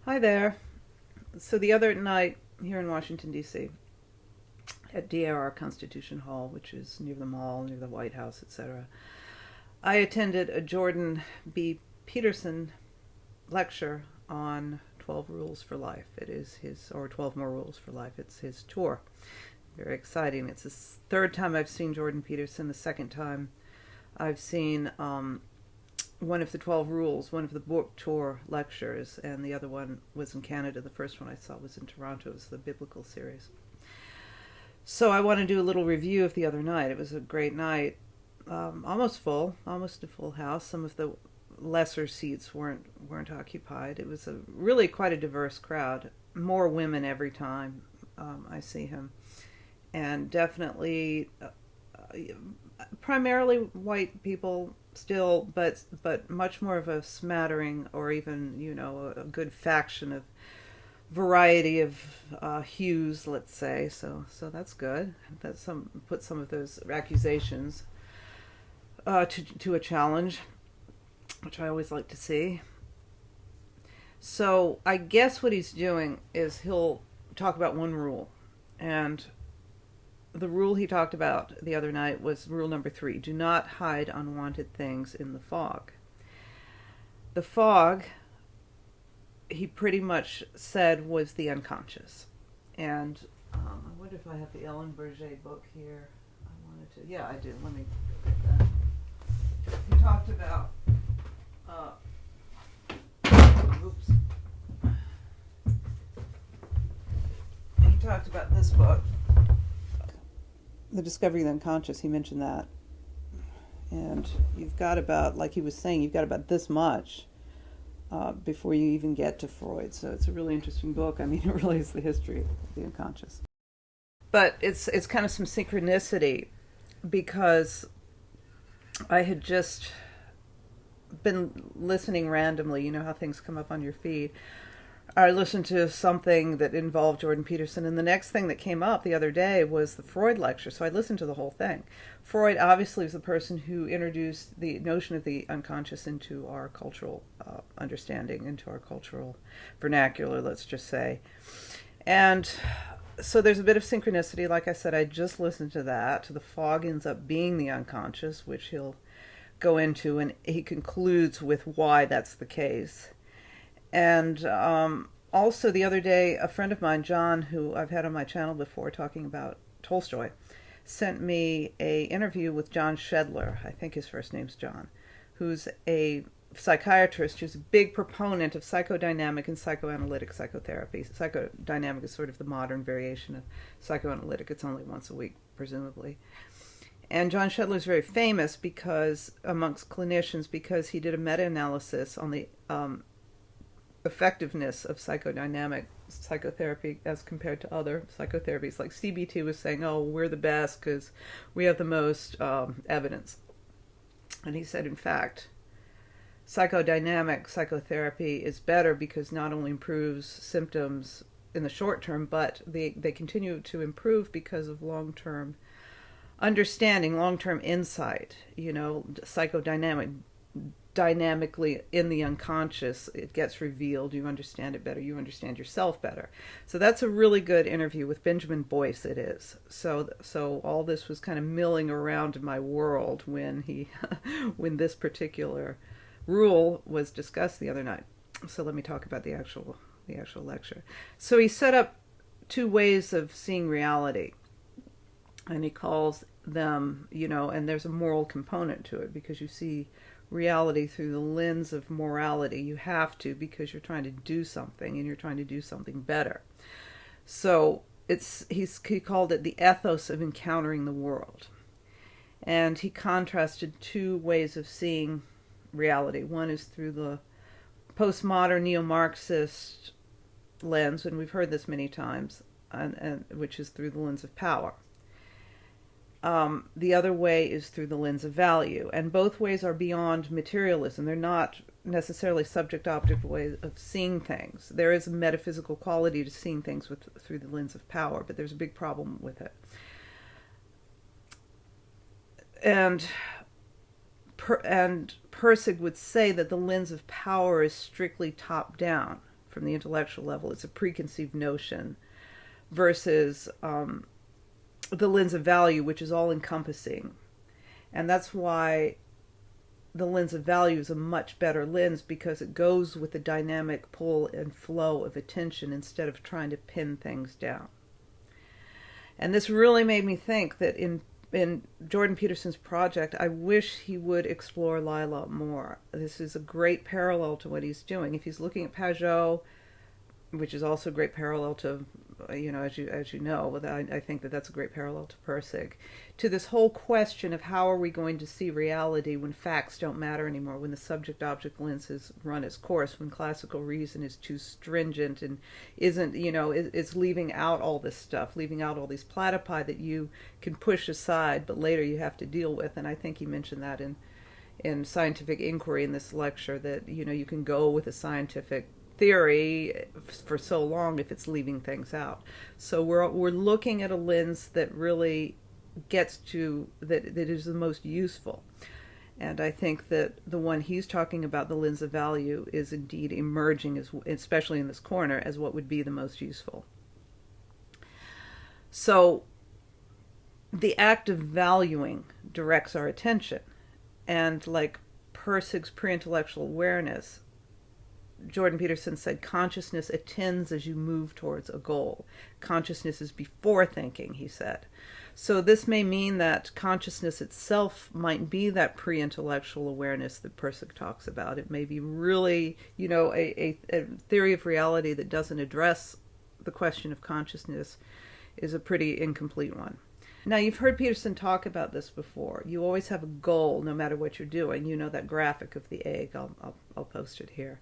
Hi there. So the other night here in Washington, D.C., at DAR Constitution Hall, which is near the mall, near the White House, etc., I attended a Jordan B. Peterson lecture on 12 Rules for Life. It is his, or 12 More Rules for Life. It's his tour. Very exciting. It's the third time I've seen Jordan Peterson. The second time I've seen one of the 12 Rules, one of the book tour lectures, and the other one was in Canada. The first one I saw was in Toronto. It was the biblical series. So I want to do a little review of the other night. It was a great night, almost full, almost a full house. Some of the lesser seats weren't occupied. It was really quite a diverse crowd. More women every time I see him, and definitely primarily white people still, but much more of a smattering, or even a good faction of variety of hues, let's say. So that's good. That put some of those accusations to a challenge, which I always like to see. So I guess what he's doing is he'll talk about one rule, and the rule he talked about the other night was rule number 3: do not hide unwanted things in the fog. The fog, he pretty much said, was the unconscious. And I wonder if I have the Ellen Berger book here. I wanted to. Yeah, I do. Let me get that. He talked about. Oops. He talked about this book, The Discovery of the Unconscious. He mentioned that. And you've got about, like he was saying, you've got about this much before you even get to Freud. So it's a really interesting book. I mean, it really is the history of the unconscious. But it's kind of some synchronicity, because I had just been listening randomly. You know how things come up on your feed. I listened to something that involved Jordan Peterson, and the next thing that came up the other day was the Freud lecture, so I listened to the whole thing. Freud obviously was the person who introduced the notion of the unconscious into our cultural understanding, into our cultural vernacular, let's just say. And so there's a bit of synchronicity. Like I said, I just listened to that. The fog ends up being the unconscious, which he'll go into, and he concludes with why that's the case. And also the other day, a friend of mine, John, who I've had on my channel before talking about Tolstoy, sent me a interview with John Shedler. I think his first name's John, who's a psychiatrist who's a big proponent of psychodynamic and psychoanalytic psychotherapy. Psychodynamic is sort of the modern variation of psychoanalytic. It's only once a week, presumably. And John Shedler is very famous because amongst clinicians, because he did a meta-analysis on the effectiveness of psychodynamic psychotherapy as compared to other psychotherapies. Like CBT was saying, oh, we're the best because we have the most evidence. And he said, in fact, psychodynamic psychotherapy is better because not only improves symptoms in the short term, but they continue to improve because of long-term understanding, long-term insight. Dynamically in the unconscious, it gets revealed. You understand it better. You understand yourself better. So that's a really good interview with Benjamin Boyce. It is. So all this was kind of milling around in my world when when this particular rule was discussed the other night. So let me talk about the actual lecture. So he set up 2 ways of seeing reality, and he calls them, and there's a moral component to it, because you see reality through the lens of morality. You have to, because you're trying to do something, and you're trying to do something better. So he called it the ethos of encountering the world. And he contrasted 2 ways of seeing reality. One is through the postmodern neo-Marxist lens, and we've heard this many times, and which is through the lens of power. The other way is through the lens of value, and both ways are beyond materialism. They're not necessarily subject-object ways of seeing things. There is a metaphysical quality to seeing things through the lens of power, but there's a big problem with it. And Persig would say that the lens of power is strictly top-down. from the intellectual level. It's a preconceived notion versus the lens of value, which is all encompassing. And that's why the lens of value is a much better lens, because it goes with the dynamic pull and flow of attention instead of trying to pin things down. And this really made me think that in Jordan Peterson's project, I wish he would explore Lila more. This is a great parallel to what he's doing. If he's looking at Pajot, which is also a great parallel to, as you know, I think that's a great parallel to Pirsig, to this whole question of how are we going to see reality when facts don't matter anymore, when the subject-object lens has run its course, when classical reason is too stringent and isn't, it's leaving out all this stuff, leaving out all these platypi that you can push aside, but later you have to deal with. And I think he mentioned that in Scientific Inquiry in this lecture, that, you can go with a scientific theory for so long if it's leaving things out. So we're looking at a lens that really gets to that is the most useful. And I think that the one he's talking about, the lens of value, is indeed emerging, especially in this corner, as what would be the most useful. So the act of valuing directs our attention. And like Pirsig's pre-intellectual awareness, Jordan Peterson said, consciousness attends as you move towards a goal. Consciousness is before thinking, he said. So this may mean that consciousness itself might be that pre-intellectual awareness that Pirsig talks about. It may be really, a theory of reality that doesn't address the question of consciousness is a pretty incomplete one. Now, you've heard Peterson talk about this before. You always have a goal no matter what you're doing. You know that graphic of the egg. I'll post it here.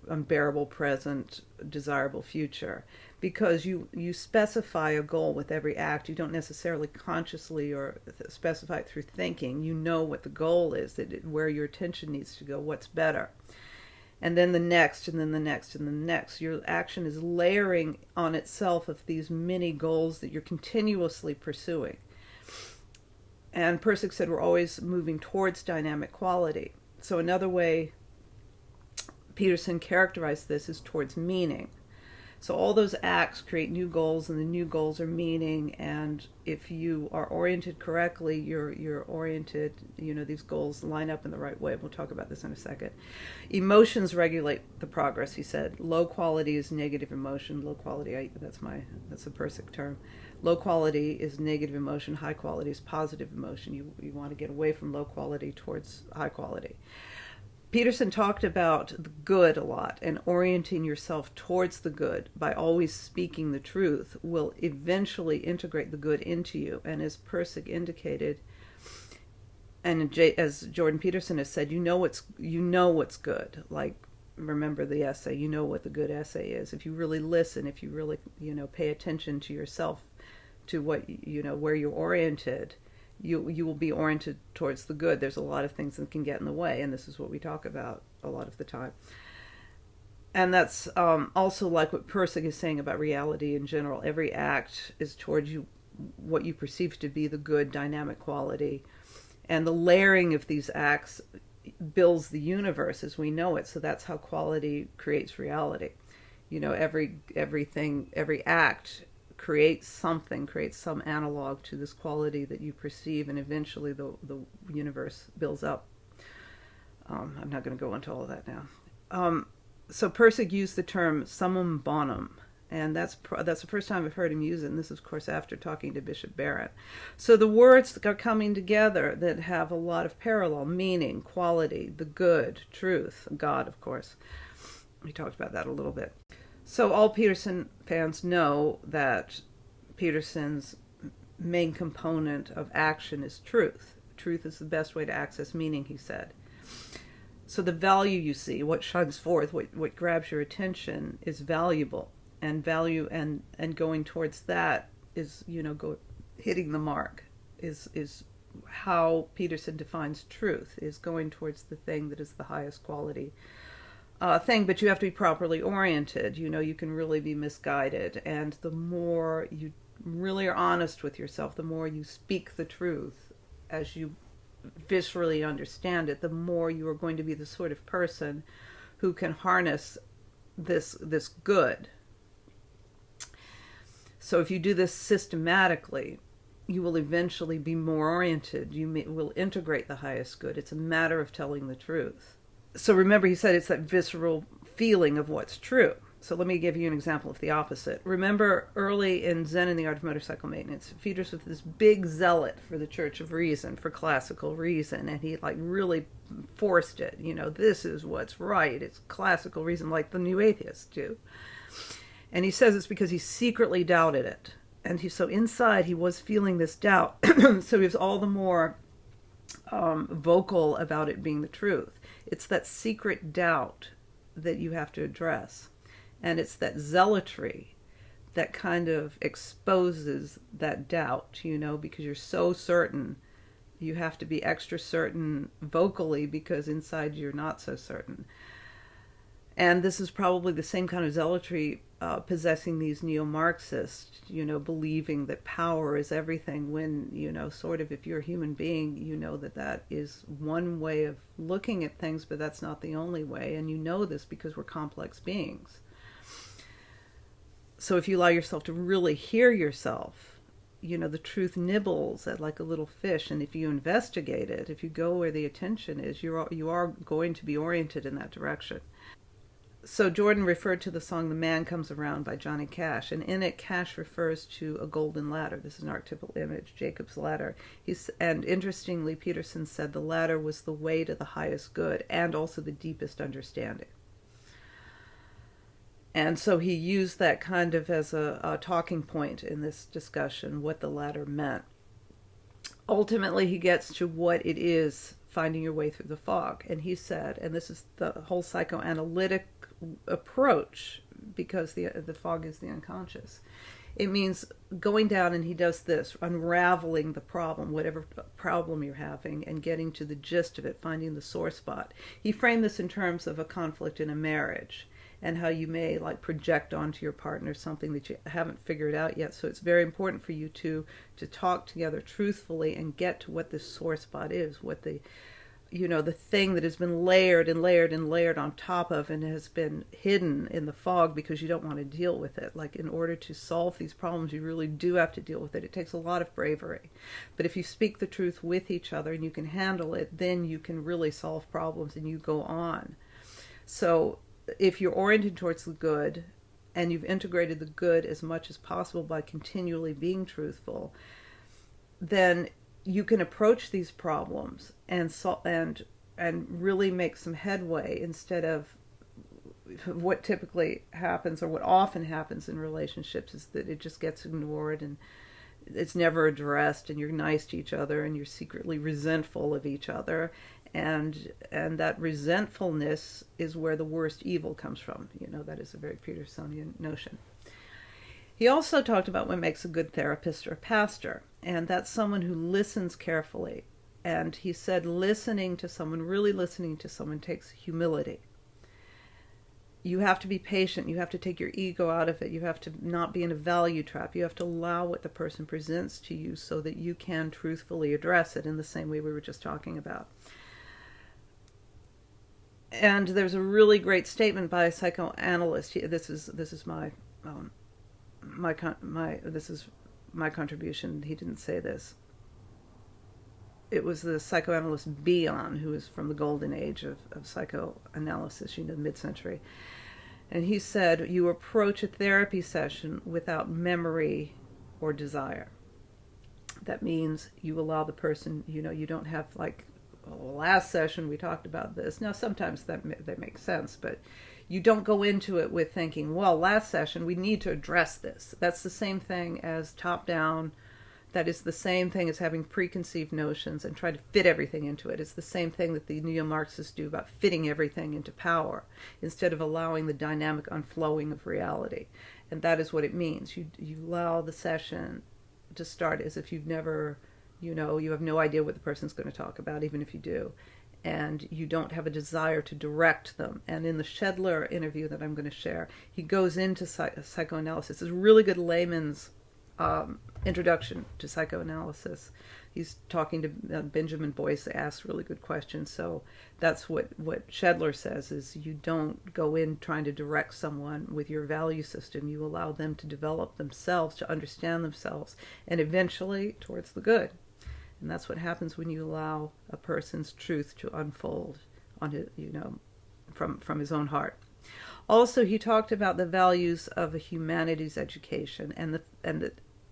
Unbearable present, desirable future, because you specify a goal with every act. You don't necessarily consciously or specify it through thinking. You know what the goal is, where your attention needs to go, what's better. And then the next, and then the next, and the next. Your action is layering on itself of these mini goals that you're continuously pursuing. And Pirsig said we're always moving towards dynamic quality. So another way Peterson characterized this is towards meaning. So all those acts create new goals, and the new goals are meaning. And if you are oriented correctly, you're oriented, these goals line up in the right way. We'll talk about this in a second. Emotions regulate the progress, he said. Low quality is negative emotion. Low quality, that's a Pirsig term. Low quality is negative emotion. High quality is positive emotion. You want to get away from low quality towards high quality. Peterson talked about the good a lot, and orienting yourself towards the good by always speaking the truth will eventually integrate the good into you. And as Pirsig indicated, and as Jordan Peterson has said, you know what's good. Like, remember the essay, you know what the good essay is. If you really listen, if you really, pay attention to yourself, to what, where you're oriented, you will be oriented towards the good. There's a lot of things that can get in the way, and this is what we talk about a lot of the time. And that's also like what Pirsig is saying about reality in general. Every act is towards you, what you perceive to be the good dynamic quality. And the layering of these acts builds the universe as we know it. So that's how quality creates reality. Every act creates some analog to this quality that you perceive, and eventually the universe builds up. I'm not going to go into all of that now. So Pirsig used the term summum bonum, and that's the first time I've heard him use it, and this is, of course, after talking to Bishop Barrett. So the words are coming together that have a lot of parallel meaning, quality, the good, truth, God, of course. We talked about that a little bit. So all Peterson fans know that Peterson's main component of action is truth. Truth is the best way to access meaning, he said. So the value you see, what shines forth, what grabs your attention is valuable. And value and going towards that is, hitting the mark, is how Peterson defines truth, is going towards the thing that is the highest quality thing, but you have to be properly oriented. You can really be misguided, and the more you really are honest with yourself, the more you speak the truth as you viscerally understand it, the more you are going to be the sort of person who can harness this good. So if you do this systematically, you will eventually be more oriented. You will integrate the highest good. It's a matter of telling the truth. So remember, he said it's that visceral feeling of what's true. So let me give you an example of the opposite. Remember early in Zen and the Art of Motorcycle Maintenance, Peterson was this big zealot for the Church of Reason, for classical reason, and he really forced it. This is what's right. It's classical reason, like the new atheists do. And he says it's because he secretly doubted it. And so inside he was feeling this doubt. So he was all the more vocal about it being the truth. It's that secret doubt that you have to address. And it's that zealotry that kind of exposes that doubt, because you're so certain. You have to be extra certain vocally because inside you're not so certain. And this is probably the same kind of zealotry possessing these neo-Marxists, believing that power is everything when, sort of if you're a human being, that is one way of looking at things, but that's not the only way. And this because we're complex beings. So if you allow yourself to really hear yourself, the truth nibbles at like a little fish. And if you investigate it, if you go where the attention is, you are going to be oriented in that direction. So Jordan referred to the song The Man Comes Around by Johnny Cash, and in it Cash refers to a golden ladder. This is an archetypal image, Jacob's ladder. And interestingly, Peterson said the ladder was the way to the highest good and also the deepest understanding. And so he used that kind of as a talking point in this discussion, what the ladder meant. Ultimately, he gets to what it is, finding your way through the fog. And he said, and this is the whole psychoanalytic approach, because the fog is the unconscious. It means going down, and he does this, unraveling the problem, whatever problem you're having, and getting to the gist of it, finding the sore spot. He framed this in terms of a conflict in a marriage, and how you may project onto your partner something that you haven't figured out yet. So it's very important for you to talk together truthfully and get to what this sore spot is, what the thing that has been layered and layered and layered on top of and has been hidden in the fog because you don't want to deal with it. In order to solve these problems, you really do have to deal with it. It takes a lot of bravery. But if you speak the truth with each other and you can handle it, then you can really solve problems and you go on. So if you're oriented towards the good and you've integrated the good as much as possible by continually being truthful, then you can approach these problems and really make some headway, instead of what typically happens, or what often happens in relationships, is that it just gets ignored and it's never addressed, and you're nice to each other and you're secretly resentful of each other, and that resentfulness is where the worst evil comes from. That is a very Petersonian notion. He also talked about what makes a good therapist or pastor, and that's someone who listens carefully. And he said listening to someone, really listening to someone, takes humility. You have to be patient. You have to take your ego out of it. You have to not be in a value trap. You have to allow what the person presents to you so that you can truthfully address it in the same way we were just talking about. And there's a really great statement by a psychoanalyst. This is my contribution. He didn't say this. It was the psychoanalyst Bion, who is from the golden age of psychoanalysis, mid-century. And he said, you approach a therapy session without memory or desire. That means you allow the person, you don't have last session we talked about this. Now, sometimes that makes sense, but you don't go into it with thinking, well, last session we need to address this. That's the same thing as top-down. That is the same thing as having preconceived notions and try to fit everything into it. It's the same thing that the neo-Marxists do about fitting everything into power instead of allowing the dynamic unflowing of reality. And that is what it means. You allow the session to start as if you've never, you have no idea what the person's going to talk about, even if you do. And you don't have a desire to direct them. And in the Shedler interview that I'm going to share, he goes into psychoanalysis. It's a really good layman's introduction to psychoanalysis. he's talking to Benjamin Boyce, asks really good questions. So that's what Shedler says, is you don't go in trying to direct someone with your value system. You allow them to develop themselves, to understand themselves, and eventually towards the good. And that's what happens when you allow a person's truth to unfold on his, from his own heart. Also, he talked about the values of a humanities education, and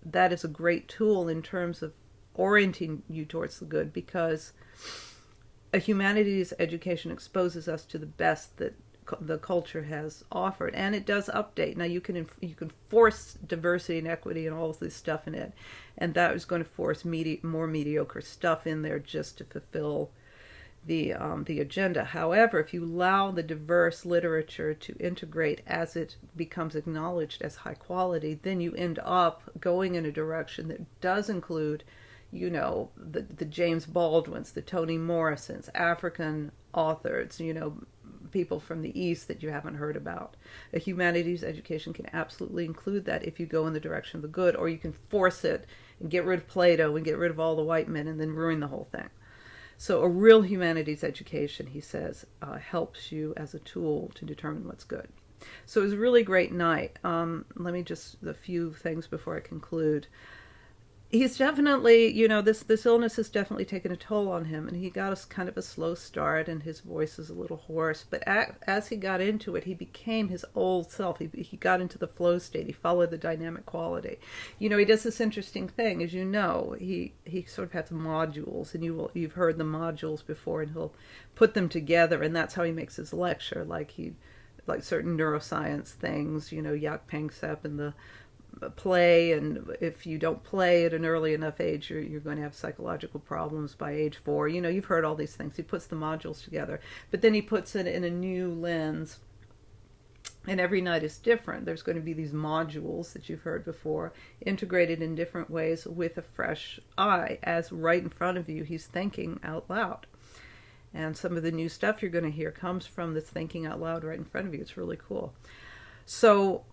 that is a great tool in terms of orienting you towards the good, because a humanities education exposes us to the best that the culture has offered, and it does update. Now you can force diversity and equity and all of this stuff in it, and that is going to force more mediocre stuff in there just to fulfill the agenda. However, if you allow the diverse literature to integrate as it becomes acknowledged as high quality, then you end up going in a direction that does include, the James Baldwins, the Toni Morrisons, African authors, people from the East that you haven't heard about. A humanities education can absolutely include that if you go in the direction of the good, or you can force it and get rid of Plato and get rid of all the white men and then ruin the whole thing. So a real humanities education, he says, helps you as a tool to determine what's good. So it was a really great night. Let me just, a few things before I conclude. He's definitely, this illness has definitely taken a toll on him, and he got us kind of a slow start, and his voice is a little hoarse. But as he got into it, he became his old self. He got into the flow state. He followed the dynamic quality. He does this interesting thing, as you know. He sort of has modules, and you've heard the modules before, and he'll put them together, and that's how he makes his lecture. Like certain neuroscience things, Yak Pangsep and the play, and if you don't play at an early enough age, you're going to have psychological problems by age 4. You've heard all these things. He puts the modules together, but then he puts it in a new lens, and every night is different. There's going to be these modules that you've heard before, integrated in different ways with a fresh eye, as right in front of you he's thinking out loud. And some of the new stuff you're going to hear comes from this thinking out loud right in front of you. It's really cool. So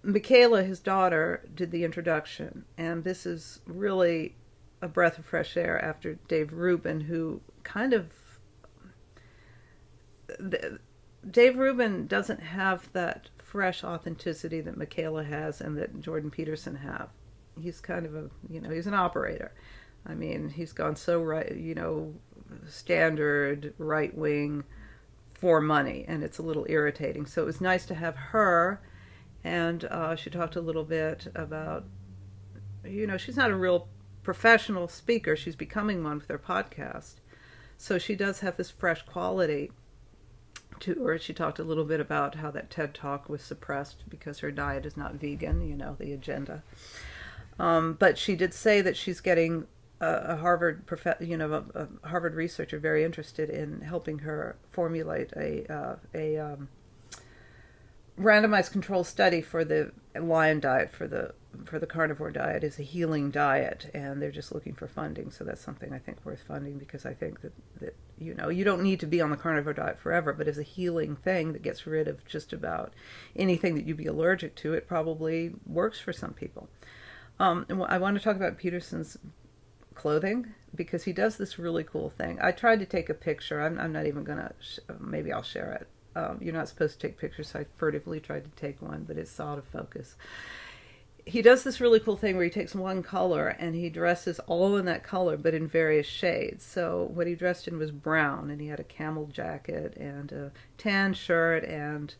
Michaela, his daughter, did the introduction, and this is really a breath of fresh air after Dave Rubin, who Dave Rubin doesn't have that fresh authenticity that Michaela has and that Jordan Peterson have. He's kind of he's an operator. I mean, he's gone so right, standard right wing for money, and it's a little irritating. So it was nice to have her. And she talked a little bit about, she's not a real professional speaker. She's becoming one with her podcast. So she does have this fresh quality to her. She talked a little bit about how that TED Talk was suppressed because her diet is not vegan, the agenda. But she did say that she's getting a Harvard researcher very interested in helping her formulate a randomized control study for the lion diet, for the carnivore diet, is a healing diet, and they're just looking for funding. So that's something I think worth funding, because I think that you don't need to be on the carnivore diet forever, but as a healing thing that gets rid of just about anything that you'd be allergic to, it probably works for some people. And I want to talk about Peterson's clothing, because he does this really cool thing. I tried to take a picture. I'm not even going to, maybe I'll share it. You're not supposed to take pictures, so I furtively tried to take one, but it's out of focus. He does this really cool thing where he takes one color and he dresses all in that color, but in various shades. So what he dressed in was brown, and he had a camel jacket and a tan shirt and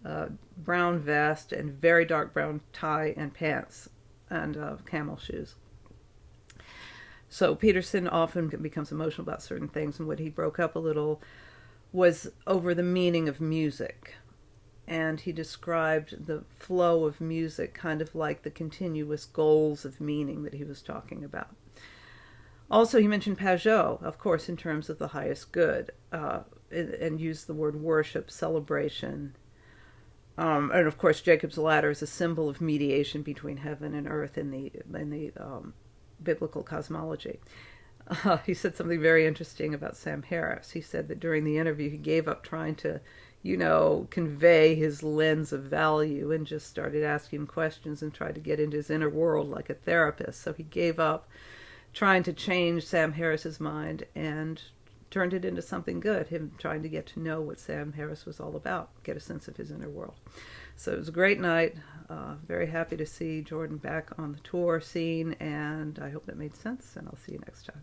a brown vest and very dark brown tie and pants and camel shoes. So Peterson often becomes emotional about certain things, and what he broke up a little was over the meaning of music. And he described the flow of music kind of like the continuous goals of meaning that he was talking about. Also, he mentioned Pajot, of course, in terms of the highest good, and used the word worship, celebration. And of course, Jacob's ladder is a symbol of mediation between heaven and earth in the biblical cosmology. He said something very interesting about Sam Harris. He said that during the interview he gave up trying to, convey his lens of value and just started asking him questions and tried to get into his inner world like a therapist. So he gave up trying to change Sam Harris's mind and turned it into something good, him trying to get to know what Sam Harris was all about, get a sense of his inner world. So it was a great night. Very happy to see Jordan back on the tour scene, and I hope that made sense, and I'll see you next time.